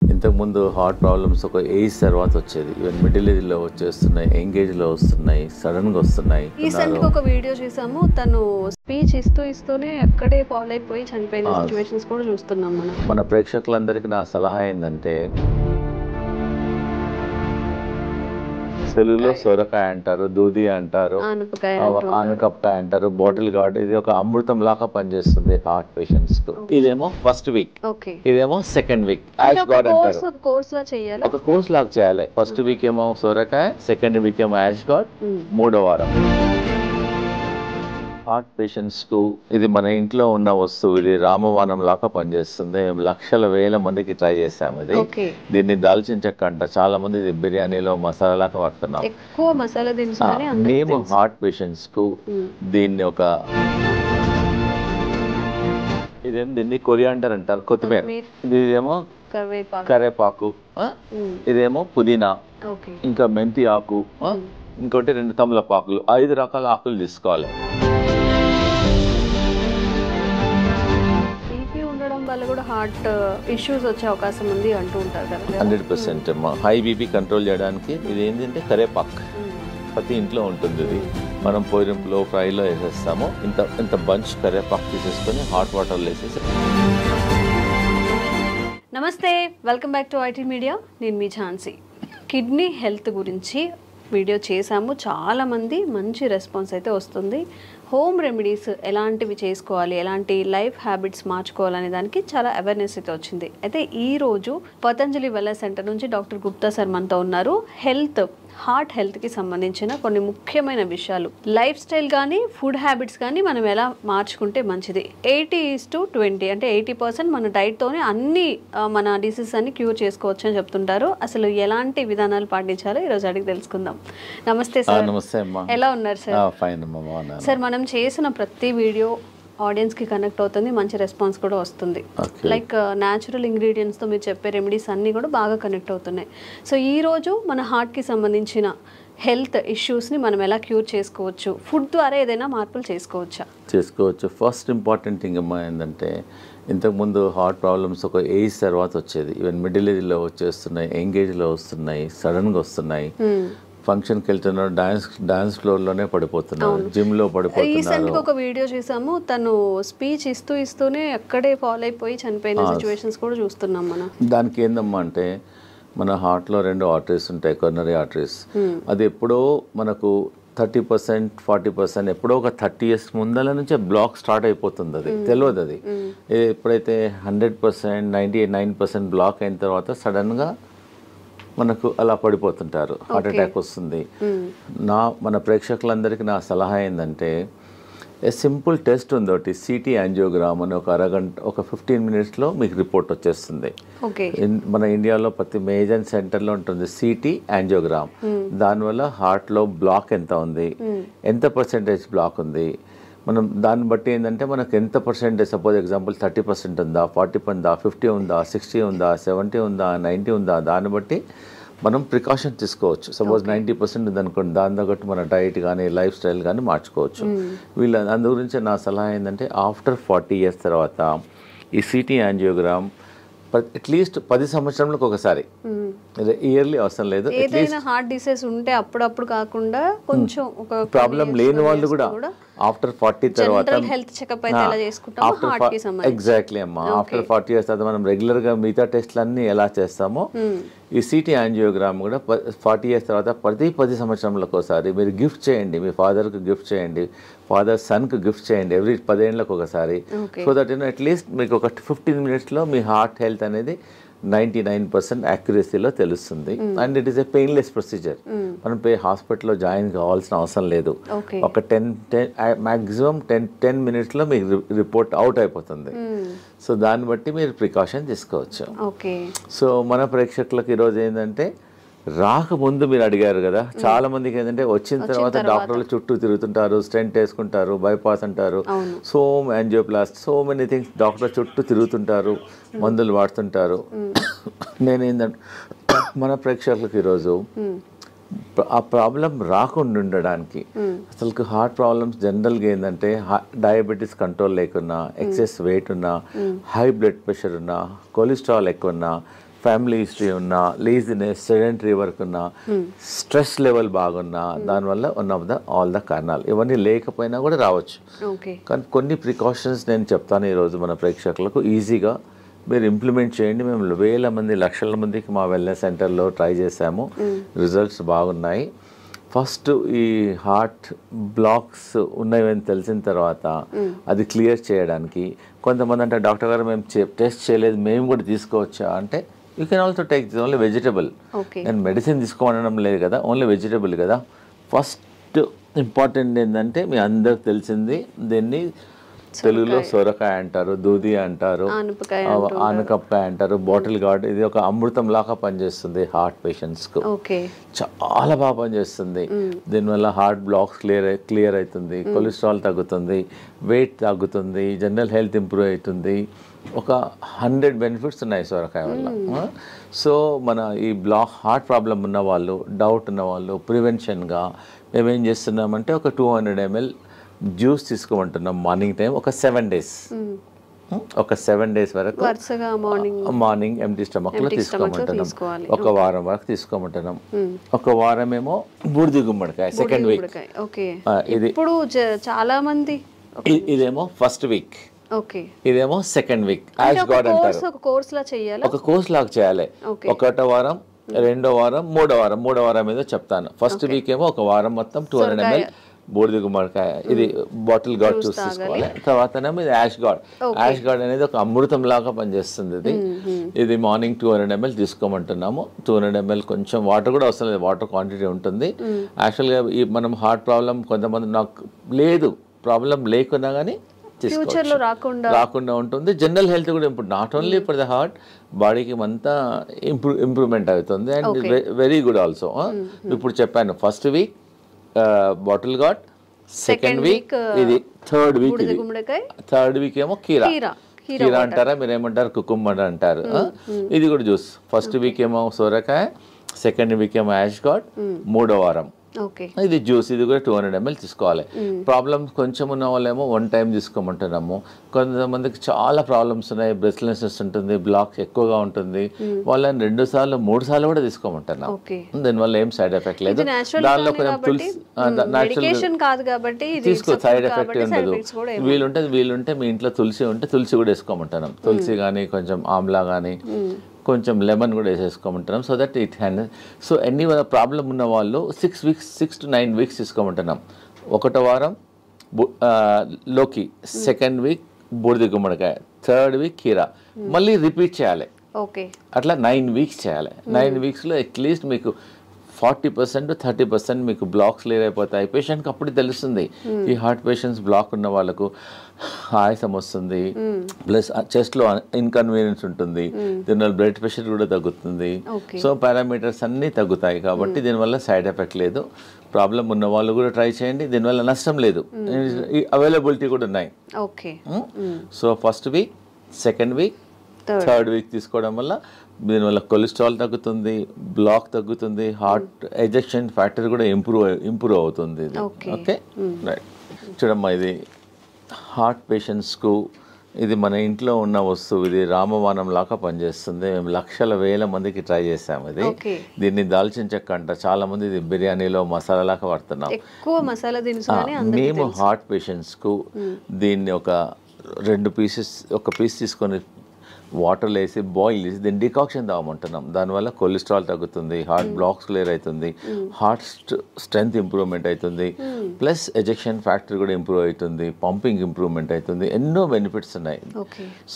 ఇంతకు ముందు heart problems ఒక ఏజ్ తర్వాత వచ్చేది, ఈవెన్ మిడిల్ ఏజ్ లో వచ్చేస్తున్నాయి, యంగ్ ఏజ్ లో వస్తున్నాయి, సడన్ గా వస్తున్నాయి. రీసెంట్ గా ఒక వీడియో చేసాము, తను స్పీచ్ ఇస్తూనే అక్కడే ఫాల్ అయిపోయి చనిపోయిన సిచ్యువేషన్స్ కూడా చూస్తున్నాం మనం. మన ప్రేక్షకులందరికీ నా సలహా ఏంటంటే, తెలుగులో సొరకాయ అంటారు, దూది అంటారు, ఆనపకాయ అంటారు, బాటిల్ గార్డ్. ఇది ఒక అమృతం లాగా పనిచేస్తుంది హార్ట్ పేషెంట్స్ కు. ఇదేమో ఫస్ట్ వీక్, ఇదేమో సెకండ్ వీక్. యాష్ గార్డ్ అంటారు, ఒక కోర్స్ లాగా చేయాలి. ఫస్ట్ వీక్ ఏమో సొరకాయ, సెకండ్ వీక్ ఏమో యాష్ గార్డ్, మూడో వారం. హార్ట్ పేషెంట్స్ కు ఇది మన ఇంట్లో ఉన్న వస్తువు, ఇది రామబాణం లాగా పనిచేస్తుంది. లక్షల వేల మందికి ట్రై చేసాము ఇది. దీన్ని దాల్చిన చెక్క అంట, చాలా మంది ఇది బిర్యానీలో మసాలా లాగా వాడుతున్నాం. మేము హార్ట్ పేషెంట్స్ కు దీన్ని ఒక దీన్ని కొరియాండర్ అంటారు, కొత్తిమీర. ఇదేమో కరేపాకు, ఇదేమో పుదీనా, ఇంకా మెంతి ఆకు, ఇంకోటి 2 తమలపాకులు. 5 రకాల ఆకులు తీసుకోవాలి. వల్ల కూడా హార్ట్ ఇష్యూస్ వచ్చే అవకాశం ఉంది అంటూ ఉంటారు కదా. 100% అమ్మా. హై బీపీ కంట్రోల్ చేయడానికి ఇది ఏంటంటే కరేపాక్ ప్రతి ఇంట్లో ఉంటుంది. ఇది మనం పోయిలో ఫ్రైలో వేసేస్తాము. ఇంత బంచ్ కరేపాక్ తీసేసుకొని హాట్ వాటర్లో వేసేసి. నమస్తే, welcome back to IT media. నేను మీ ఝాన్సీ. కిడ్నీ హెల్త్ గురించి వీడియో చేశాము, చాలామంది మంచి రెస్పాన్స్ అయితే వస్తుంది. హోమ్ రెమెడీస్ ఎలాంటివి చేసుకోవాలి, ఎలాంటి లైఫ్ హ్యాబిట్స్ మార్చుకోవాలనే దానికి చాలా అవేర్నెస్ అయితే వచ్చింది. అయితే ఈరోజు పతంజలి వెల్నెస్ సెంటర్ నుంచి డాక్టర్ గుప్తా సార్ మనతో ఉన్నారు. హార్ట్ హెల్త్కి సంబంధించిన కొన్ని ముఖ్యమైన విషయాలు, లైఫ్ స్టైల్ కానీ ఫుడ్ హ్యాబిట్స్ కానీ మనం ఎలా మార్చుకుంటే మంచిది. 80:20 అంటే 80% మన డైట్తోనే అన్ని మన డిసీజెస్ అన్ని క్యూర్ చేసుకోవచ్చు అని చెప్తుంటారు. అసలు ఎలాంటి విధానాలు పాటించాలో ఈరోజు అడిగి తెలుసుకుందాం. నమస్తే సార్. నమస్తే అమ్మా. ఎలా ఉన్నారు సార్? ఫైన్ అమ్మా. సార్, మనం చేసిన ప్రతి వీడియో ఆడియన్స్కి కనెక్ట్ అవుతుంది, మంచి రెస్పాన్స్ కూడా వస్తుంది. లైక్ న్యాచురల్ ఇంగ్రీడియంట్స్తో మీరు చెప్పే రెమెడీస్ అన్నీ కూడా బాగా కనెక్ట్ అవుతున్నాయి. సో ఈరోజు మన హార్ట్కి సంబంధించిన హెల్త్ ఇష్యూస్ని మనం ఎలా క్యూర్ చేసుకోవచ్చు, ఫుడ్ ద్వారా ఏదైనా మార్పులు చేసుకోవచ్చు. ఫస్ట్ ఇంపార్టెంట్ థింగ్ అమ్మా ఏంటంటే, ఇంతకుముందు హార్ట్ ప్రాబ్లమ్స్ ఒక ఏజ్ తర్వాత వచ్చేది, ఈవెన్ మిడిల్ ఏజ్లో వచ్చేస్తున్నాయి, యంగ్ ఏజ్లో వస్తున్నాయి, సడన్గా వస్తున్నాయి. ఫంక్షన్కి వెళ్తున్నారు, డాన్స్ ఫ్లోర్ లోనే పడిపోతున్నారు, జిమ్ లో పడిపోతున్నారు. రీసెంట్ గా ఒక వీడియో చేసాము, తను స్పీచ్ ఇస్తూనే అక్కడే ఫాల్ అయిపోయి చనిపోయిన సిచ్యువేషన్స్ కూడా చూస్తున్నాం మనం. దానికి ఏందమ్మా అంటే, మన హార్ట్ లో 2 ఆర్టరీస్ ఉంటాయి, కొరోనరీ ఆర్టరీస్. అది ఎప్పుడో మనకు 30%, 40% ఎప్పుడో ఒక 30 years ముందల నుంచే బ్లాక్ స్టార్ట్ అయిపోతుంది. అది తెలియదు. అది ఎప్పుడైతే 100%, 99% బ్లాక్ అయిన తర్వాత సడన్ గా మనకు అలా పడిపోతుంటారు, హార్ట్ అటాక్ వస్తుంది. మన ప్రేక్షకులందరికీ నా సలహా ఏంటంటే, సింపుల్ టెస్ట్ ఉంది ఒకటి, సిటీ యాంజియోగ్రామ్ అని. ఒక అరగంట, ఒక 15 minutesలో మీకు రిపోర్ట్ వచ్చేస్తుంది. మన ఇండియాలో ప్రతి మేజర్ సెంటర్లో ఉంటుంది సిటీ యాంజియోగ్రామ్. దానివల్ల హార్ట్లో బ్లాక్ ఎంత ఉంది, ఎంత పర్సెంటేజ్ బ్లాక్ ఉంది, మనం దాన్ని బట్టి ఏంటంటే మనకు ఎంత పర్సెంటేజ్, సపోజ్ ఎగ్జాంపుల్ 30% ఉందా, 40 ఉందా, 50 ఉందా, 60 ఉందా, 70 ఉందా, 90 ఉందా, దాన్ని బట్టి మనం ప్రికాషన్ తీసుకోవచ్చు. సపోజ్ 90% ఉందనుకోండి, దాని తగ్గట్టు మన డైట్ కానీ లైఫ్ స్టైల్ కానీ మార్చుకోవచ్చు. అందు గురించి నా సలహా ఏంటంటే, ఆఫ్టర్ 40 years తర్వాత ఈ సిటీ యాంజియోగ్రామ్ అట్లీస్ట్ 10 సంవత్సరాలకు ఒకసారి, ఇయర్లీ అవసరం లేదు. ఏదైనా హార్ట్ డిసీజ్ ఉంటే అప్పుడప్పుడు కాకుండా కొంచెం ఒక ప్రాబ్లం లేని వాళ్ళు కూడా ఆఫ్టర్ 40 తర్వాత ఎగ్జాక్ట్లీ అమ్మా, ఆఫ్టర్ 40 years తర్వాత మనం రెగ్యులర్ గా మిగతా టెస్ట్లన్నీ ఎలా చేస్తామో ఈ సిటీ యాంజియోగ్రామ్ కూడా 40 years తర్వాత ప్రతి 10 సంవత్సరాలకు ఒకసారి మీరు గిఫ్ట్ చేయండి. మీ ఫాదర్కి గిఫ్ట్ చేయండి, ఫాదర్ సన్కి గిఫ్ట్ చేయండి, ఎవ్రీ 10 ఏళ్ళకు ఒకసారి. సో దట్ అట్లీస్ట్ మీకు ఒక 15 minutesలో మీ హార్ట్ హెల్త్ అనేది 99% యాక్యురసీలో తెలుస్తుంది. And it is a painless procedure. మనం హాస్పిటల్లో జాయిన్ కావాల్సిన అవసరం లేదు. ఒక 10 minutesలో మీకు రిపోర్ట్ అవుట్ అయిపోతుంది. సో దాన్ని బట్టి మీరు ప్రికాషన్ తీసుకోవచ్చు. సో మన ప్రేక్షకులకు ఈరోజు ఏంటంటే, రాకముందు మీరు అడిగారు కదా, చాలా మందికి ఏంటంటే వచ్చిన తర్వాత డాక్టర్లు చుట్టూ తిరుగుతుంటారు, స్టెంట్ వేసుకుంటారు, బైపాస్ అంటారు, యాంజియోప్లాస్ట్, సో మెనీ థింగ్స్, డాక్టర్ చుట్టూ తిరుగుతుంటారు, మందులు వాడుతుంటారు. నేనేంటంటే మన ప్రేక్షకులకు ఈరోజు ఆ ప్రాబ్లం రాకుండా ఉండడానికి. అసలు హార్ట్ ప్రాబ్లమ్స్ జనరల్గా ఏంటంటే డయాబెటీస్ కంట్రోల్ లేకున్నా, ఎక్సెస్ వెయిట్ ఉన్నా, హై బ్లడ్ ప్రెషర్ ఉన్నా, కొలెస్ట్రాల్ ఎక్కువ ఉన్నా, ఫ్యామిలీ హిస్టరీ ఉన్నా, లేజినెస్, సెడెంటరీ వర్క్ ఉన్నా, స్ట్రెస్ లెవెల్ బాగున్నా, దానివల్ల వన్ ఆఫ్ ఆల్ ద కారణాలు. ఇవన్నీ లేకపోయినా కూడా రావచ్చు. కానీ కొన్ని ప్రికాషన్స్ నేను చెప్తాను ఈరోజు మన ప్రేక్షకులకు, ఈజీగా మీరు ఇంప్లిమెంట్ చేయండి. మేము వేల మంది, లక్షల మందికి మా వెల్నెస్ సెంటర్లో ట్రై చేసాము, రిజల్ట్స్ బాగున్నాయి. ఫస్ట్ ఈ హార్ట్ బ్లాక్స్ ఉన్నాయని తెలిసిన తర్వాత అది క్లియర్ చేయడానికి కొంతమంది అంటే, డాక్టర్ గారు మేము టెస్ట్ చేయలేదు, మేము కూడా తీసుకోవచ్చా అంటే, you can also take this only vegetable. నేను మెడిసిన్ తీసుకోవడం లేదు కదా, ఓన్లీ వెజిటబుల్ కదా. ఫస్ట్ ఇంపార్టెంట్ ఏంటంటే, మీ అందరికి తెలిసింది, దీన్ని తెలుగులో సొరకాయ అంటారు, దూది అంటారు, ఆనపకాయ అంటారు, బాటిల్ గార్డ్. ఇది ఒక అమృతం లాగా పనిచేస్తుంది హార్ట్ పేషెంట్స్కు, చాలా బాగా పనిచేస్తుంది. దీనివల్ల హార్ట్ బ్లాక్స్ క్లియర్ అవుతుంది, కొలెస్ట్రాల్ తగ్గుతుంది, వెయిట్ తగ్గుతుంది, జనరల్ హెల్త్ ఇంప్రూవ్ అవుతుంది. ఒక 100 బెనిఫిట్స్ ఉన్నాయి సొరకాయ వల్ల. సో మన ఈ హార్ట్ ప్రాబ్లం ఉన్న వాళ్ళు, డౌట్ ఉన్న వాళ్ళు, ప్రివెన్షన్గా మేమేం చేస్తున్నామంటే, ఒక 200 ml జ్యూస్ తీసుకోమంటున్నాం మార్నింగ్ టైం, ఒక 7 days. ఒక 7 days వరకు మార్నింగ్ ఎంటీ స్టమక్లో తీసుకోమంటున్నాం. ఒక వారం వరకు తీసుకోమంటున్నాం. ఒక వారం ఏమో బూడిద గుమ్మడికాయ, సెకండ్ వీక్. ఇది చాలా మంది, ఇదేమో ఫస్ట్ వీక్, ఇదేమో సెకండ్ వీక్. యాష్ గార్డ్ అంటారు, ఒక కోర్స్ లాగా చేయాలి. ఒకటో వారం, రెండో వారం, మూడో వారం ఏదో చెప్తాను. ఫస్ట్ వీక్ ఏమో ఒక వారం మొత్తం 200 ml బూడిద గుమ్మడికాయ, ఇది బాటిల్ గార్డ్ జ్యూస్ తీసుకోవాలి. తర్వాతనేమో ఇది యాష్ గార్డ్ అనేది ఒక అమృతం లాగా పనిచేస్తుంది. ఇది మార్నింగ్ 200 ml తీసుకోమంటున్నాము. 200 ml కొంచెం వాటర్ కూడా అవసరం లేదు, వాటర్ క్వాంటిటీ ఉంటుంది. యాక్చువల్గా ఈ మనం హార్ట్ ప్రాబ్లం కొంతమంది, నాకు లేదు ప్రాబ్లం లేకున్నా కానీ రాకుండా ఉంటుంది. జనరల్ హెల్త్ కూడా ఇప్పుడు not only for the heart, బాడీకి అంతా ఇంప్రూవ్మెంట్ అవుతుంది. And very good also. ఇప్పుడు చెప్పాను, first week bottle gourd, second week ఇది, థర్డ్ వీక్ ఏమో కీరా అంటారా, మీరు ఏమంటారు, కుకుంబర్ అంటారు. ఇది కూడా జ్యూస్. ఫస్ట్ వీక్ ఏమో సోరకాయ, సెకండ్ వీక్ ఏమో యాష్ గార్డ్, మూడో వారం ఇది జ్యూస్. ఇది కూడా 200 ml తీసుకోవాలి. ప్రాబ్లమ్స్ కొంచెం ఉన్న వాళ్ళేమో 1 time తీసుకోమంటున్నాము. కొంతమందికి చాలా ప్రాబ్లమ్స్ ఉన్నాయి, బ్రెస్ట్లెస్నెస్ ఉంటుంది, బ్లాక్స్ ఎక్కువగా ఉంటుంది, వాళ్ళని 2 సార్లు 3 సార్లు కూడా తీసుకోమంటున్నాం. దీనివల్ల ఏం సైడ్ ఎఫెక్ట్ లేదు. దానిలో కొంచెం తులసి తీసుకో, సైడ్ ఎఫెక్ట్ ఉండదు. వీలుంటే మీ ఇంట్లో తులసి ఉంటే తులసి కూడా వేసుకోమంటున్నాం. తులసి కానీ, కొంచెం ఆమ్లా కానీ, కొంచెం లెమన్ కూడా వేసేసుకోమంటున్నాం. So that it hand. So ఎన్ని ప్రాబ్లం ఉన్న వాళ్ళు 6 to 9 weeks తీసుకోమంటున్నాం. ఒకటో వారం లోకి, సెకండ్ వీక్ బూడిద గుమ్మడికాయ, థర్డ్ వీక్ కీరా, మళ్ళీ రిపీట్ చేయాలి. అట్లా 9 weeks చేయాలి. 9 weeksలో అట్లీస్ట్ మీకు 40% to 30% మీకు బ్లాక్స్ క్లియర్ అయిపోతాయి. పేషెంట్కి అప్పుడు తెలుస్తుంది. ఈ హార్ట్ పేషెంట్స్ బ్లాక్ ఉన్న వాళ్ళకు ఆయాసం వస్తుంది, ప్లస్ చెస్ట్లో ఇన్కన్వీనియన్స్ ఉంటుంది, దీనివల్ల బ్లడ్ ప్రెషర్ కూడా తగ్గుతుంది. సో పారామీటర్స్ అన్నీ తగ్గుతాయి. కాబట్టి దీనివల్ల సైడ్ ఎఫెక్ట్ లేదు. ప్రాబ్లం ఉన్న వాళ్ళు కూడా ట్రై చేయండి, దీనివల్ల నష్టం లేదు. అవైలబిలిటీ కూడా ఉన్నాయి. So first week, second week, third week తీసుకోవడం వల్ల దీనివల్ల కొలెస్ట్రాల్ తగ్గుతుంది, బ్లాక్ తగ్గుతుంది, హార్ట్ ఎజెక్షన్ ఫ్యాక్టర్ కూడా ఇంప్రూవ్ అవుతుంది. Okay right. చూడమ్మా, ఇది హార్ట్ పేషెంట్స్కు ఇది మన ఇంట్లో ఉన్న వస్తువు. ఇది రామబాణం లాగా పనిచేస్తుంది. మేము లక్షల వేల మందికి ట్రై చేసాము. ఇది దీన్ని దాల్చిన చెక్క అంట, చాలా మంది ఇది బిర్యానీలో మసాలా లాగా వాడుతున్నాం. మేము హార్ట్ పేషెంట్స్కు దీన్ని ఒక 2 pieces, ఒక పీస్ తీసుకొని వాటర్లో వేసి బాయిల్ చేసి దీన్ని డికాక్షన్ తాగమంటున్నాం. దానివల్ల కొలెస్ట్రాల్ తగ్గుతుంది, హార్ట్ బ్లాక్స్ క్లియర్ అవుతుంది, హార్ట్ స్ట్రెంగ్త్ ఇంప్రూవ్మెంట్ అవుతుంది, ప్లస్ ఎజెక్షన్ ఫ్యాక్టర్ కూడా ఇంప్రూవ్ అవుతుంది, పంపింగ్ ఇంప్రూవ్మెంట్ అవుతుంది. ఎన్నో బెనిఫిట్స్ ఉన్నాయి.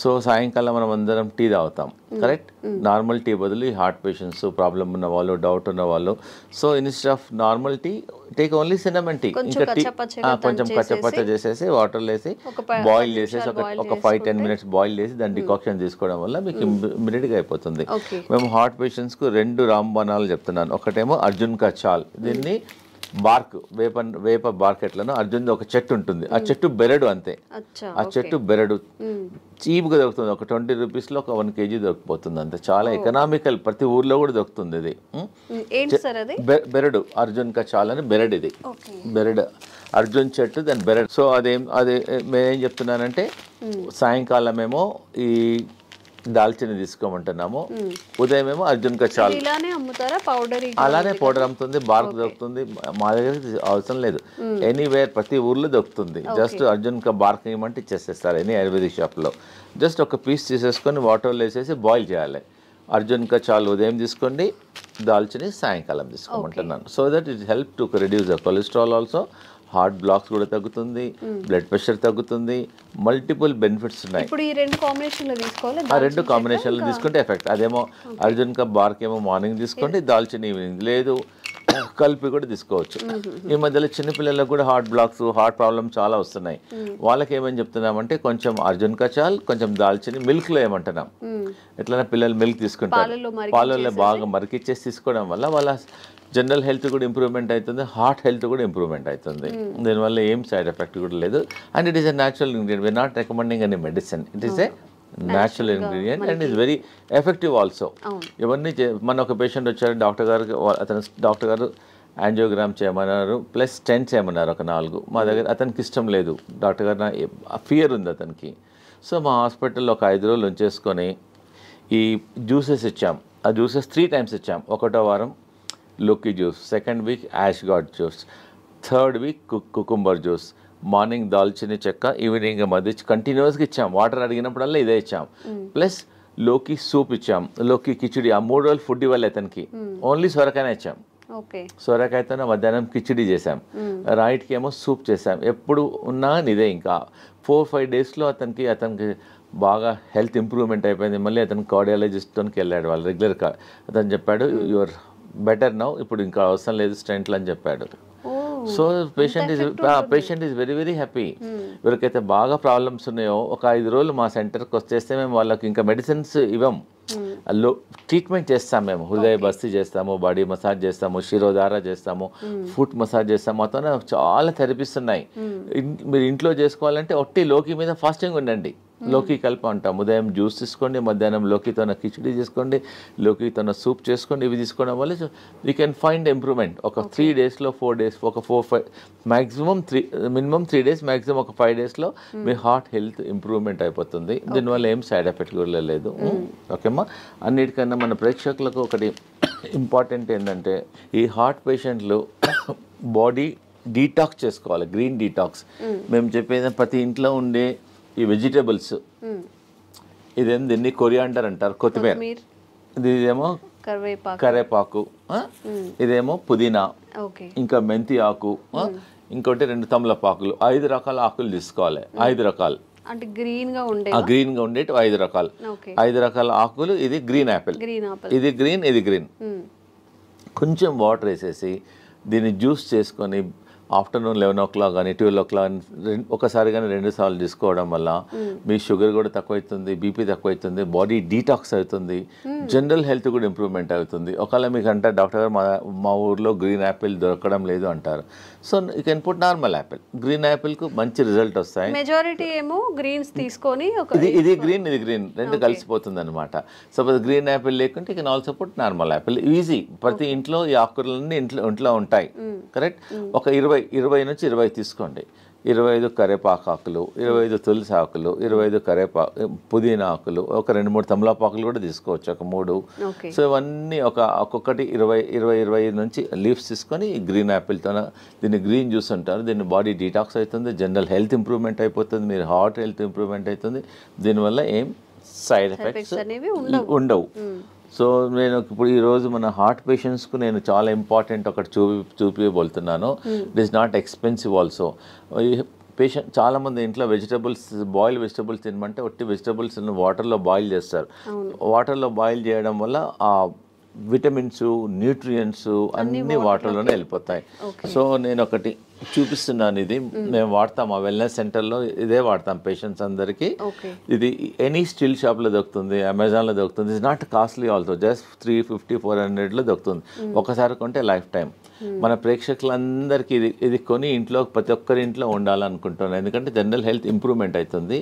సో సాయంకాలం మనం అందరం టీ తాగుతాం, కరెక్ట్? నార్మల్ టీ బదులు ఈ హార్ట్ పేషెంట్స్, ప్రాబ్లం ఉన్న వాళ్ళు, డౌట్ ఉన్న వాళ్ళు, so instead of normal tea take only cinnamon tea. ఇంకా టీ కొంచెం కచ్చపచ్చ చేసేసి వాటర్లో వేసి బాయిల్ చేసేసి ఒక 5-10 minutes బాయిల్ చేసి దాన్ని డికాక్షన్ తీసుకోవడం వల్ల మీకు ఇమ్మీడియట్గా అయిపోతుంది. మేము హార్ట్ పేషెంట్స్కు 2 రాంబాణాలు చెప్తున్నాను. ఒకటేమో అర్జున్ కా చాల్, దీన్ని బార్క్ వేప బార్క్ ఎట్లనో అర్జున్ ఒక చెట్టు ఉంటుంది, ఆ చెట్టు బెరడు అంతే. ఆ చెట్టు బెరడు చీప్గా దొరుకుతుంది, ఒక 20 రూపీస్లో ఒక 1 kg దొరికిపోతుంది అంతే. చాలా ఎకనామికల్, ప్రతి ఊర్లో కూడా దొరుకుతుంది ఇది. బెరడు అర్జున్ కచాల్ అని బెరడు, ఇది బెరడు అర్జున్ చెట్టు, దాని బెరడు. సో అదే మేమేం చెప్తున్నానంటే సాయంకాలం ఏమో ఈ దాల్చిని తీసుకోమంటున్నాము, ఉదయం ఏమో అర్జున్ కచాల్. అలానే పౌడర్ అమ్ముతుంది, బార్క్ దొరుకుతుంది. మా దగ్గర అవసరం లేదు, ఎనీవేర్ ప్రతి ఊర్లో దొరుకుతుంది. జస్ట్ అర్జున్ కా బార్క్ ఏమంటే ఇచ్చేసేస్తారు ఎనీ ఆయుర్వేదిక్ షాప్లో. జస్ట్ ఒక పీస్ తీసేసుకొని వాటర్లో వేసేసి బాయిల్ చేయాలి. అర్జున్ కచాల్ ఉదయం తీసుకోండి, దాల్చిని సాయంకాలం తీసుకోమంటున్నాను. So that it help to reduce the cholesterol also, heart blocks కూడా తగ్గుతుంది, బ్లడ్ ప్రెషర్ తగ్గుతుంది, మల్టిపుల్ బెనిఫిట్స్ ఉన్నాయి. ఇప్పుడు ఈ రెండు కాంబినేషన్లో తీసుకోవాలి, ఆ రెండు కాంబినేషన్లో తీసుకుంటే ఎఫెక్ట్. అదేమో అర్జున్ కా బార్క్ ఏమో మార్నింగ్ తీసుకోండి, దాల్చిన ఈవినింగ్, లేదు కలిపి కూడా తీసుకోవచ్చు. ఈ మధ్యలో చిన్నపిల్లలకు కూడా హార్ట్ బ్లాక్స్, హార్ట్ ప్రాబ్లమ్ చాలా వస్తున్నాయి. వాళ్ళకి ఏమని చెప్తున్నామంటే కొంచెం అర్జున్ కచాల్, కొంచెం దాల్చిని మిల్క్లో ఏమంటున్నాం, ఎట్లైనా పిల్లలు మిల్క్ తీసుకుంటారు, పాలల్లో బాగా మరికిచ్చేసి తీసుకోవడం వల్ల వాళ్ళ జనరల్ హెల్త్ కూడా ఇంప్రూవ్మెంట్ అవుతుంది, హార్ట్ హెల్త్ కూడా ఇంప్రూవ్మెంట్ అవుతుంది. దీనివల్ల ఏం సైడ్ ఎఫెక్ట్ కూడా లేదు. And it is a natural ingredient, we're not recommending any medicine, it is a natural ingredient and is very effective also. ఇవన్నీ మన ఒక పేషెంట్ వచ్చారు, డాక్టర్ గారు యాంజియోగ్రామ్ చేయమన్నారు, ప్లస్ స్టెంట్స్ చేయమన్నారు ఒక 4. మా దగ్గర అతనికి ఇష్టం లేదు, డాక్టర్ గారు ఫియర్ ఉంది అతనికి. సో మా హాస్పిటల్లో ఒక 5 రోజులు ఉంచేసుకొని ఈ జ్యూసెస్ ఇచ్చాం. ఆ జ్యూసెస్ 3 times ఇచ్చాం. 1వ వారం లోకి juice, 2nd week ash gourd juice, 3rd week cucumber juice, morning దాల్చిని చెక్క, ఈవినింగ్ మధ్య కంటిన్యూస్గా ఇచ్చాం. వాటర్ అడిగినప్పుడల్లా ఇదే ఇచ్చాం. ప్లస్ లోకి సూప్ ఇచ్చాం, లోకి కిచిడి. ఆ 3 రోజులు ఫుడ్ ఇవ్వాలి అతనికి, ఓన్లీ సొరకాయనే ఇచ్చాం. సొరకాయతో మధ్యాహ్నం కిచిడి చేసాం, రైట్కి ఏమో సూప్ చేసాం. ఎప్పుడు ఉన్నా ఇదే. ఇంకా 4-5 daysలో అతనికి బాగా హెల్త్ ఇంప్రూవ్మెంట్ అయిపోయింది. మళ్ళీ అతను కార్డియాలజిస్ట్కి వెళ్ళాడు, వాళ్ళు రెగ్యులర్గా. అతను చెప్పాడు యువర్ బెటర్ నౌ, ఇప్పుడు ఇంకా అవసరం లేదు స్టెంట్లు అని చెప్పాడు. So patient is very very happy. ఎవరికైతే బాగా ప్రాబ్లమ్స్ ఉన్నాయో ఒక 5 రోజులు మా సెంటర్కి వచ్చేస్తే మేము వాళ్ళకి ఇంకా మెడిసిన్స్ ఇవ్వం, ట్రీట్మెంట్ చేస్తాం. మేము హృదయ బస్తి చేస్తాము, బాడీ మసాజ్ చేస్తాము, శిరోధార చేస్తాము, ఫుట్ మసాజ్ చేస్తాము. మొత్తం చాలా థెరపీస్ ఉన్నాయి. మీరు ఇంట్లో చేసుకోవాలంటే ఒట్టి లోకి మీద ఫాస్టింగ్ ఉండండి, లోకి కలిపి అంటాం. ఉదయం జ్యూస్ తీసుకోండి, మధ్యాహ్నం లోకితోన కిచిడి చేసుకోండి, లోకితోన సూప్ చేసుకోండి. ఇవి తీసుకోవడం వల్ల యూ కెన్ ఫైండ్ ఇంప్రూవ్మెంట్. ఒక 3 daysలో 4 days, ఒక 4-5 మ్యాక్సిమం 3 మినిమం 3 days, మ్యాక్సిమం ఒక 5 daysలో మీ హార్ట్ హెల్త్ ఇంప్రూవ్మెంట్ అయిపోతుంది. దీనివల్ల ఏం సైడ్ ఎఫెక్ట్ కూడా లేదు. ఓకేమ్మా. అన్నిటికన్నా మన ప్రేక్షకులకు ఒకటి ఇంపార్టెంట్ ఏంటంటే ఈ హార్ట్ పేషెంట్లు బాడీ డీటాక్స్ చేసుకోవాలి, గ్రీన్ డీటాక్స్. మేము చెప్పేది ప్రతి ఇంట్లో ఉండే ఈ వెజిటేబుల్స్, ఇదేం దీన్ని కొరియాండర్ అంటారు, కొత్తిమీర. ఇదేమో కరేపాకు, ఇదేమో పుదీనా, ఇంకా మెంతి ఆకు, ఇంకోటి 2 తమలపాకులు. 5 రకాల ఆకులు తీసుకోవాలి. 5 రకాలు అంటే గ్రీన్ గా ఉండేటి 5 రకాలు. 5 రకాల ఆకులు. ఇది గ్రీన్ యాపిల్, ఇది గ్రీన్, ఇది గ్రీన్. కొంచెం వాటర్ వేసేసి దీన్ని జ్యూస్ చేసుకొని ఆఫ్టర్నూన్ 11 o'clock కానీ 12 o'clock ఒకసారి కానీ 2 సార్లు తీసుకోవడం వల్ల మీ షుగర్ కూడా తక్కువవుతుంది, బీపీ తక్కువవుతుంది, బాడీ డీటాక్స్ అవుతుంది, జనరల్ హెల్త్ కూడా ఇంప్రూవ్మెంట్ అవుతుంది. ఒకవేళ మీకు అంటే డాక్టర్ గారు మా ఊర్లో గ్రీన్ యాపిల్ దొరకడం లేదు అంటారు. So you can put normal apple. Green యాపిల్కు మంచి రిజల్ట్ వస్తాయి. మెజారిటీ ఏమో గ్రీన్స్ తీసుకొని ఇది గ్రీన్, ఇది గ్రీన్, రెండు కలిసిపోతుంది అనమాట. సపోజ్ గ్రీన్ యాపిల్ లేకుంటే you can also put normal Apple. Easy. ప్రతి ఇంట్లో ఈ ఆకుకూరలన్నీ ఇంట్లో ఉంటాయి. కరెక్ట్. ఒక 20 నుంచి 20 తీసుకోండి. 25 కరేపాకు ఆకులు, 25 తులసి ఆకులు, 25 పుదీనా ఆకులు, ఒక 2-3 తమలపాకులు కూడా తీసుకోవచ్చు, ఒక 3. సో ఇవన్నీ ఒక్కొక్కటి 20 నుంచి లీవ్స్ తీసుకొని గ్రీన్ యాపిల్తో దీన్ని గ్రీన్ జ్యూస్ అంటారు. దీన్ని బాడీ డీటాక్స్ అవుతుంది, జనరల్ హెల్త్ ఇంప్రూవ్మెంట్ అయిపోతుంది, మీరు హార్ట్ హెల్త్ ఇంప్రూవ్మెంట్ అవుతుంది. దీనివల్ల ఏం సైడ్ ఎఫెక్ట్స్ ఉండవు. సో నేను ఇప్పుడు ఈరోజు మన హార్ట్ పేషెంట్స్కు నేను చాలా ఇంపార్టెంట్ ఒకటి చూపిపోతున్నాను. It is not expensive also. Patient చాలామంది ఇంట్లో బాయిల్ వెజిటబుల్స్ తినమంటే ఒట్టి వెజిటబుల్స్ వాటర్లో బాయిల్ చేస్తారు. వాటర్లో బాయిల్ చేయడం వల్ల ఆ విటమిన్స్, న్యూట్రియంట్స్ అన్నీ వాటర్లోనే వెళ్ళిపోతాయి. సో నేను ఒకటి చూపిస్తున్నాను. ఇది మేము వాడతాం ఆ వెల్నెస్ సెంటర్లో, ఇదే వాడతాం పేషెంట్స్ అందరికీ. ఇది ఎనీ స్టిల్ షాప్లో దొరుకుతుంది, అమెజాన్లో దొరుకుతుంది. It's not costly also, just 350-400లో దొరుకుతుంది. ఒకసారి కొంటే లైఫ్ టైం. మన ప్రేక్షకులందరికీ ఇది కొని ఇంట్లో ప్రతి ఒక్కరి ఇంట్లో ఉండాలనుకుంటున్నాను, ఎందుకంటే జనరల్ హెల్త్ ఇంప్రూవ్మెంట్ అవుతుంది.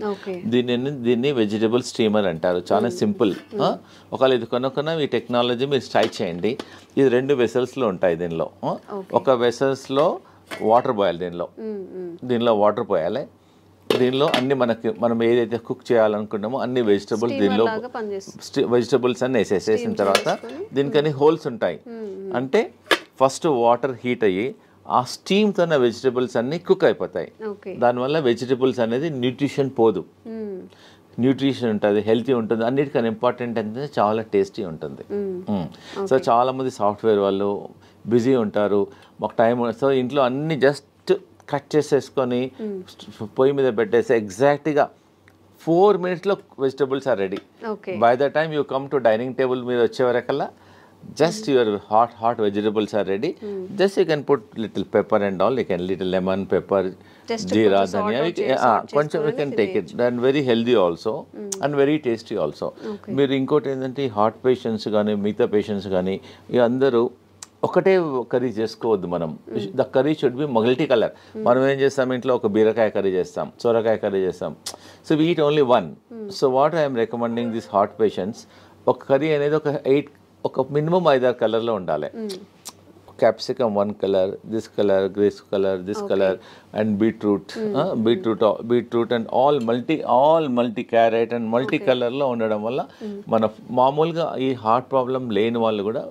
దీన్ని వెజిటబుల్ స్టీమర్ అంటారు, చాలా సింపుల్. ఒకవేళ ఇది కొనుక్కున్న ఈ టెక్నాలజీ మీరు ట్రై చేయండి. ఇది 2 వెసల్స్లో ఉంటాయి. దీనిలో ఒక వెసల్స్లో వాటర్ పోయాలి, దీనిలో వాటర్ పోయాలి. దీనిలో అన్ని మనం ఏదైతే కుక్ చేయాలనుకుంటామో అన్ని వెజిటబుల్స్ దీనిలో వెజిటబుల్స్ అన్ని వేసేసిన తర్వాత దీనికని హోల్స్ ఉంటాయి. అంటే ఫస్ట్ వాటర్ హీట్ అయ్యి ఆ స్టీమ్తో వెజిటబుల్స్ అన్ని కుక్ అయిపోతాయి. దానివల్ల వెజిటబుల్స్ అనేది న్యూట్రిషన్ పోదు, న్యూట్రిషన్ ఉంటుంది, హెల్తీ ఉంటుంది. అన్నిటికన్నా ఇంపార్టెంట్ అంటే చాలా టేస్టీ ఉంటుంది. సో చాలామంది సాఫ్ట్వేర్ వాళ్ళు బిజీ ఉంటారు, మాకు టైం, సో ఇంట్లో అన్ని జస్ట్ కట్ చేసేసుకొని పొయ్యి మీద పెట్టేసి ఎగ్జాక్ట్గా 4 minutesలో vegetables are ready. By the time you come to dining table మీద వచ్చేవరకల్లా just your hot vegetables are ready. Just you can put little pepper and all, you can little lemon, pepper, jeera, dhania, కొంచెం you can take it. And very healthy also and very tasty also. మీరు ఇంకోటి ఏంటంటే heart patients కానీ మిగతా patients కానీ ఈ అందరూ ఒకటే కర్రీ చేసుకోవద్దు. మనం the curry should be multi colour. మనం ఏం చేస్తాం, ఇంట్లో ఒక బీరకాయ కర్రీ చేస్తాం, సొరకాయ కర్రీ చేస్తాం. So we eat only one. So what I'm recommending this heart patients, ఒక కర్రీ అనేది ఒక మినిమం 5-6 కలర్లో ఉండాలి. Capsicum 1 colour, this colour, green colour, this colour, and beetroot and all multi carrot and multi కలర్లో ఉండడం వల్ల మన మామూలుగా ఈ హార్ట్ ప్రాబ్లం లేని వాళ్ళు కూడా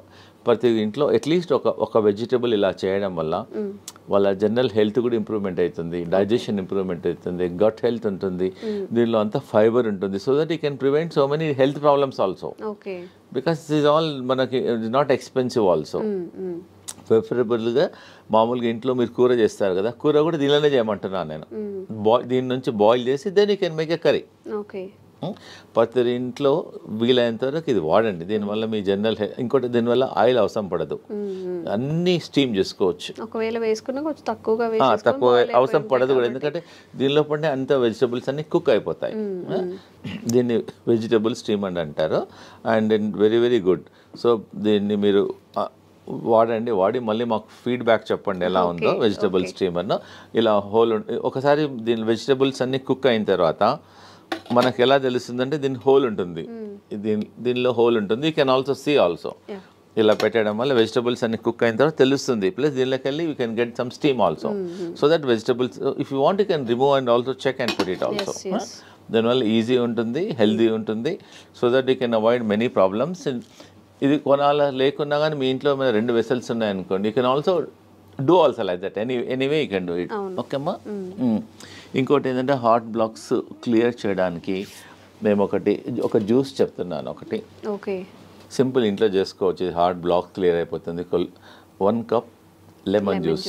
ప్రతి ఇంట్లో అట్లీస్ట్ ఒక వెజిటబుల్ ఇలా చేయడం వల్ల వాళ్ళ జనరల్ హెల్త్ కూడా ఇంప్రూవ్మెంట్ అవుతుంది, డైజెషన్ ఇంప్రూవ్మెంట్ అవుతుంది, గట్ హెల్త్ ఉంటుంది, దీనిలో అంతా ఫైబర్ ఉంటుంది. So that you can prevent so many health problems also. Because this all మనకి నాట్ ఎక్స్పెన్సివ్ ఆల్సో. ప్రిఫరబుల్గా మామూలుగా ఇంట్లో మీరు కూర చేస్తారు కదా, కూర కూడా దీనిలోనే చేయమంటున్నాను నేను. దీని నుంచి బాయిల్ చేసి then you can make a curry. ప్రతి ఇంట్లో వీలైనంత వరకు ఇది వాడండి. దీనివల్ల మీ జనరల్ ఇంకోటి, దీనివల్ల ఆయిల్ అవసరం పడదు, అన్నీ స్టీమ్ చేసుకోవచ్చు. ఒకవేళ వేసుకున్నా కొంచెం తక్కువ అవసరం పడదు కూడా, ఎందుకంటే దీనిలో పడిన అంత వెజిటబుల్స్ అన్ని కుక్ అయిపోతాయి. దీన్ని వెజిటబుల్ స్టీమ్ అని అంటారు. And very very good. So దీన్ని మీరు వాడి మళ్ళీ మాకు ఫీడ్బ్యాక్ చెప్పండి ఎలా ఉందో వెజిటబుల్ స్టీమర్ను. ఇలా ఒకసారి దీని వెజిటబుల్స్ అన్ని కుక్ అయిన తర్వాత మనకు ఎలా తెలుస్తుందంటే దీని హోల్ ఉంటుంది, దీనిలో హోల్ ఉంటుంది. You can also see also. ఇలా పెట్టడం వల్ల వెజిటబుల్స్ అన్ని కుక్ అయిన తర్వాత తెలుస్తుంది. ప్లస్ దీనిలోకి వెళ్ళి you can get some steam also. So that vegetables if you want you can remove and also check and put it also. దానివల్ల ఈజీ ఉంటుంది, హెల్దీ ఉంటుంది. So that you can avoid many problems. ఇది కొనాలా లేకున్నా కానీ మీ ఇంట్లో మీద 2 vessels ఉన్నాయనుకోండి, you can also do also like that. Anyway you can do it. ఓకేమ్మా. ఇంకోటి ఏంటంటే హార్ట్ బ్లాక్స్ క్లియర్ చేయడానికి మేము ఒక జ్యూస్ చెప్తున్నాను. ఒకటి సింపుల్ ఇంట్లో చేసుకోవచ్చు, హార్ట్ బ్లాక్ క్లియర్ అయిపోతుంది. 1 cup lemon juice,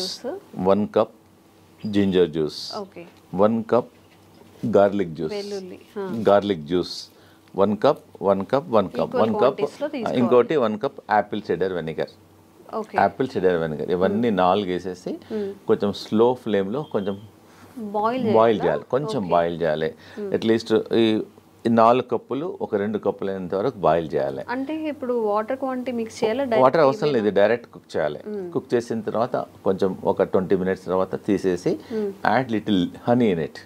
1 cup ginger juice, 1 cup garlic juice, 1 cup. ఇంకోటి 1 cup యాపిల్ సిడర్ వెనిగర్. ఇవన్నీ 4 వేసేసి కొంచెం స్లో ఫ్లేమ్లో కొంచెం బాయిల్ చేయాలి. అట్లీస్ట్ ఈ 4 కప్పులు ఒక 2 కప్పులు అయినంత వరకు బాయిల్ చేయాలి. అంటే ఇప్పుడు వాటర్ క్వాంటిటీ మిక్స్ చేయాలి? వాటర్ అవసరం లేదు, డైరెక్ట్ కుక్ చేయాలి. కుక్ చేసిన తర్వాత కొంచెం ఒక 20 minutes తర్వాత తీసేసి add little honey in it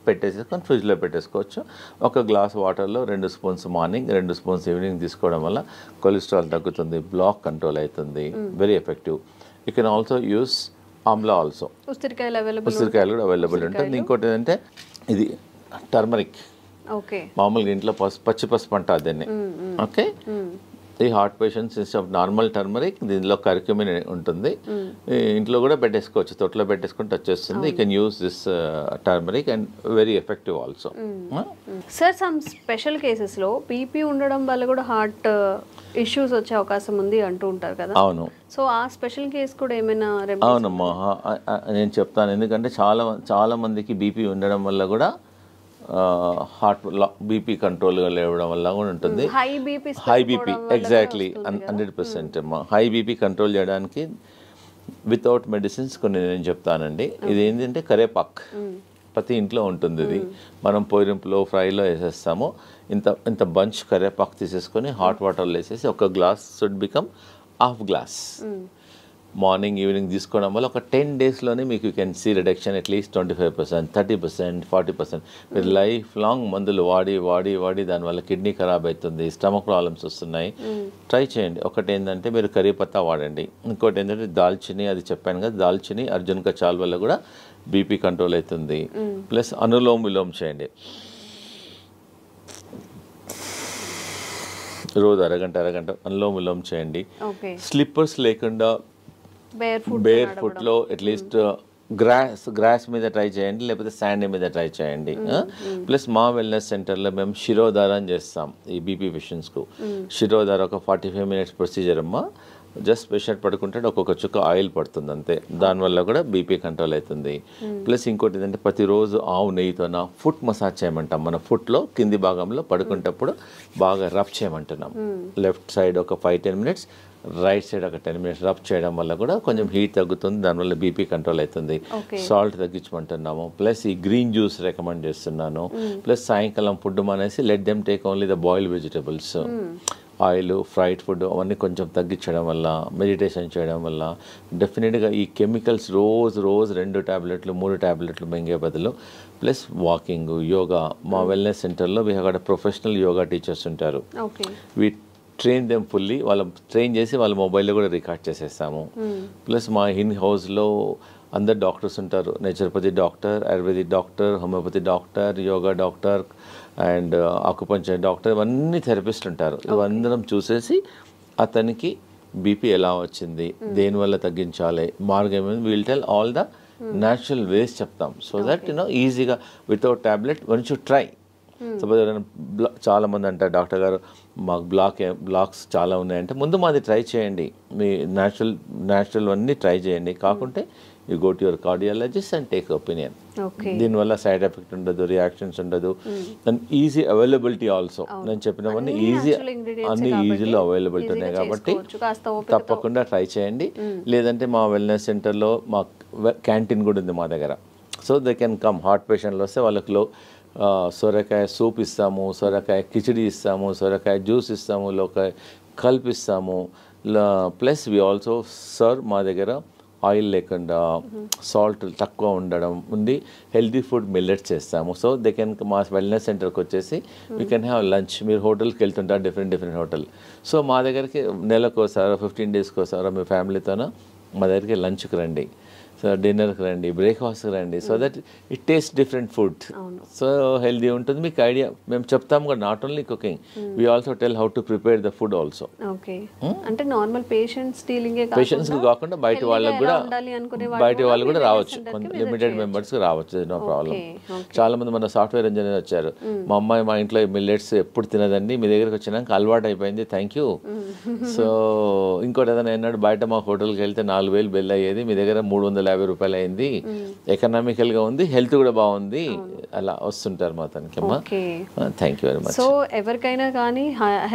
పెట్టేసుకొని ఫ్రిడ్జ్లో పెట్టేసుకోవచ్చు. ఒక గ్లాస్ వాటర్లో 2 spoons మార్నింగ్, 2 spoons ఈవినింగ్ తీసుకోవడం వల్ల కొలెస్ట్రాల్ తగ్గుతుంది, బ్లాక్ కంట్రోల్ అవుతుంది. Very effective. You can also use Amla also. ఉసిరికాయలు కూడా అవైలబుల్ ఉంటుంది. ఇంకోటి ఏంటంటే ఇది టర్మరిక్. మామూలుగా ఇంట్లో పచ్చి పసుపు అంటారు దీన్ని. ఓకే. ఈ heart patients instead of normal turmeric దీనిలో కర్క్యూమిన్ ఉంటుంది. ఇంట్లో కూడా పెట్టేసుకోవచ్చు, తొట్లో పెట్టేసుకుంటే వచ్చేస్తుంది. You can use this turmeric and very effective also. Sir, some special కేసెస్లో బీపీ ఉండడం వల్ల కూడా హార్ట్ ఇష్యూస్ వచ్చే అవకాశం ఉంది అంటూ ఉంటారు కదా. అవును. సో ఆ స్పెషల్ కేసు కూడా ఏమైనా? అవునమ్మా, నేను చెప్తాను. ఎందుకంటే చాలా మందికి బీపీ ఉండడం వల్ల కూడా హార్ట్ బీపీ కంట్రోల్గా లేవడం వల్ల కూడా ఉంటుంది. హై బీపీ ఎగ్జాక్ట్లీ 100% అమ్మా. హై బీపీ కంట్రోల్ చేయడానికి వితౌట్ మెడిసిన్స్ కొన్ని నేను చెప్తానండి. ఇది ఏంటంటే కరేపాక్, ప్రతి ఇంట్లో ఉంటుంది ఇది. మనం పోయిరింపులో ఫ్రైలో వేసేస్తాము. ఇంత బంచ్ కరేపాకు తీసేసుకొని హాట్ వాటర్లో వేసేసి ఒక glass should become half glass morning evening తీసుకోవడం వల్ల ఒక 10 daysలోనే మీకు you can see reduction at least 25%, 30%, 40%. మీరు లైఫ్ లాంగ్ మందులు వాడి దానివల్ల కిడ్నీ ఖరాబ్ అవుతుంది, స్టమక్ ప్రాబ్లమ్స్ వస్తున్నాయి. ట్రై చేయండి. ఒకటి ఏంటంటే మీరు కరీ పత్తా వాడండి. ఇంకోటి ఏంటంటే దాల్చిని, అది చెప్పాను కదా, దాల్చిని అర్జున్ కచాల్ వల్ల కూడా బీపీ కంట్రోల్ అవుతుంది. ప్లస్ అనులోమ్ విలోమ్ చేయండి. రోజు అరగంట అనులోమ్ విలోమ్ చేయండి. స్లిప్పర్స్ లేకుండా బేర్ ఫుట్లో అట్లీస్ట్ గ్రాస్ మీద ట్రై చేయండి, లేకపోతే శాండ్ మీద ట్రై చేయండి. ప్లస్ మా వెల్నెస్ సెంటర్లో మేము శిరోధారం చేస్తాం ఈ బీపీ పేషెంట్స్కు. శిరోధార ఒక 45 minutes ప్రొసీజర్ అమ్మా. జస్ట్ పేషెంట్ పడుకుంటే ఒక్కొక్క చుక్క ఆయిల్ పడుతుంది అంతే, దానివల్ల కూడా బీపీ కంట్రోల్ అవుతుంది. ప్లస్ ఇంకోటి ఏంటంటే ప్రతిరోజు ఆవు నెయ్యితోన ఫుట్ మసాజ్ చేయమంటాం. మన ఫుట్లో కింది భాగంలో పడుకునేటప్పుడు బాగా రబ్ చేయమంటున్నాం. లెఫ్ట్ సైడ్ ఒక 5-10 minutes, రైట్ సైడ్ ఒక 10 minutes రబ్ చేయడం వల్ల కూడా కొంచెం హీట్ తగ్గుతుంది, దానివల్ల బీపీ కంట్రోల్ అవుతుంది. సాల్ట్ తగ్గించమంటున్నాము. ప్లస్ ఈ గ్రీన్ జ్యూస్ రికమెండ్ చేస్తున్నాను. ప్లస్ సాయంకాలం ఫుడ్ మానేసి let them take only the boiled vegetables. Oil, fried food అవన్నీ కొంచెం తగ్గించడం వల్ల, మెడిటేషన్ చేయడం వల్ల డెఫినెట్గా ఈ కెమికల్స్ రోజు 2 టాబ్లెట్లు 3 టాబ్లెట్లు మింగే బదులు, ప్లస్ వాకింగ్, యోగా. మా వెల్నెస్ సెంటర్లో we have professional yoga teachers ఉంటారు. We train them fully. వాళ్ళ ట్రైన్ చేసి వాళ్ళ మొబైల్లో కూడా రికార్డ్ చేసేస్తాము. ప్లస్ మా ఇన్ హౌస్లో అందరు డాక్టర్స్ ఉంటారు. Naturopathy doctor, ayurvedic doctor, homeopathy doctor, yoga doctor and acupuncture doctor, ఇవన్నీ థెరపిస్టులు ఉంటారు. ఇవందరం చూసేసి అతనికి బీపీ ఎలా వచ్చింది, దేనివల్ల తగ్గించాలి, మార్గం ఏమైంది, will tell all the natural ways చెప్తాం. సో దట్ ఈజీగా without tablet once you try. Suppose చాలా మంది అంటారు డాక్టర్ గారు మాకు బ్లాక్స్ చాలా ఉన్నాయంటే, ముందు మాది ట్రై చేయండి, మీ న్యాచురల్ అన్నీ ట్రై చేయండి. కాకుంటే you go to your cardiologist and take opinion. దీనివల్ల సైడ్ ఎఫెక్ట్ ఉండదు, రియాక్షన్స్ ఉండదు, అండ్ ఈజీ అవైలబిలిటీ ఆల్సో. నేను చెప్పినవన్నీ అన్ని ఈజీలో అవైలబిలిటీ ఉన్నాయి కాబట్టి తప్పకుండా ట్రై చేయండి. లేదంటే మా వెల్నెస్ సెంటర్లో మా క్యాంటీన్ కూడా ఉంది మా దగ్గర. So they can come. Heart పేషెంట్లు వస్తే వాళ్ళకి సొరకాయ సూప్ ఇస్తాము, సొరకాయ కిచిడి ఇస్తాము, సొరకాయ జ్యూస్ ఇస్తాము, లోకాయ కల్పిస్తాము. ప్లస్ వి ఆల్సో సర్వ్ మా దగ్గర ఆయిల్ లేకుండా, సాల్ట్ తక్కువ ఉండడం ఉంది, హెల్తీ ఫుడ్ మిల్లెట్స్ చేస్తాము. సో దే కెన్ మా వెల్నెస్ సెంటర్కి వచ్చేసి వీ కెన్ హ్యావ్ లంచ్. మీరు హోటల్కి వెళ్తుంటారు, డిఫరెంట్ హోటల్. సో మా దగ్గరికి నెలకోసారో 15 daysకోసారో మీ ఫ్యామిలీతోన మా దగ్గరికి లంచ్కి రండి, సో డిన్నర్కి రండి, బ్రేక్ఫాస్ట్కి రండి. So that it taste different food, so healthy ఉంటుంది. మీకు ఐడియా మేము చెప్తాము కూడా, not only cooking, we also tell how to prepare the food also. అంటే నార్మల్ పేషెంట్స్ కాకుండా బయట వాళ్ళకి కూడా రావచ్చు, లిమిటెడ్ మెంబర్స్కి రావచ్చు, నో ప్రాబ్లం. చాలా మంది మన సాఫ్ట్వేర్ ఇంజనీర్ వచ్చారు, మా అమ్మాయి మా ఇంట్లో మిల్లెట్స్ ఎప్పుడు తినదండి, మీ దగ్గరికి వచ్చినాక అలవాటు అయిపోయింది, థ్యాంక్ యూ. సో ఇంకోటి ఏదైనా అన్నాడు, బయట మా హోటల్కి వెళ్తే 4,000 బిల్ అయ్యేది, మీ దగ్గర 350 రూపాయలు అయింది, ఎకనామికల్గా ఉంది, హెల్త్ కూడా బాగుంది, అలా వస్తుంటారు మా తనకి. అమ్మా thank you very much. So ఎవరికైనా కానీ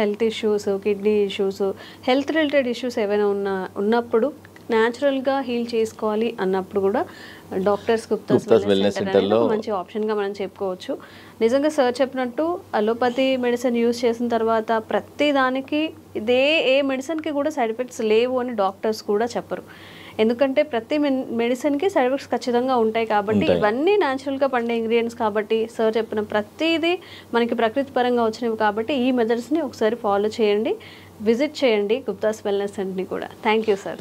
health issues, kidney issues, health related issues ఏమైనా ఉన్నప్పుడు న్యాచురల్గా హీల్ చేసుకోవాలి అన్నప్పుడు కూడా డాక్టర్స్ గుప్తాస్ వెల్నెస్ సెంటర్లో మంచి ఆప్షన్గా మనం చెప్పుకోవచ్చు. నిజంగా సార్ చెప్పినట్టు అలోపతి మెడిసిన్ యూజ్ చేసిన తర్వాత ప్రతి దానికి ఏ మెడిసిన్కి కూడా సైడ్ ఎఫెక్ట్స్ లేవు అని డాక్టర్స్ కూడా చెప్పరు. ఎందుకంటే ప్రతి మెడిసిన్కి సైడ్ ఎఫెక్ట్స్ ఖచ్చితంగా ఉంటాయి కాబట్టి, ఇవన్నీ న్యాచురల్గా పండే ఇంగ్రీడియంట్స్ కాబట్టి, సార్ చెప్పిన ప్రతిదీ మనకి ప్రకృతి పరంగా వచ్చినవి కాబట్టి ఈ మెథడ్స్ని ఒకసారి ఫాలో చేయండి, విజిట్ చేయండి గుప్తాస్ వెల్నెస్ సెంటర్ని కూడా. Thank you sir.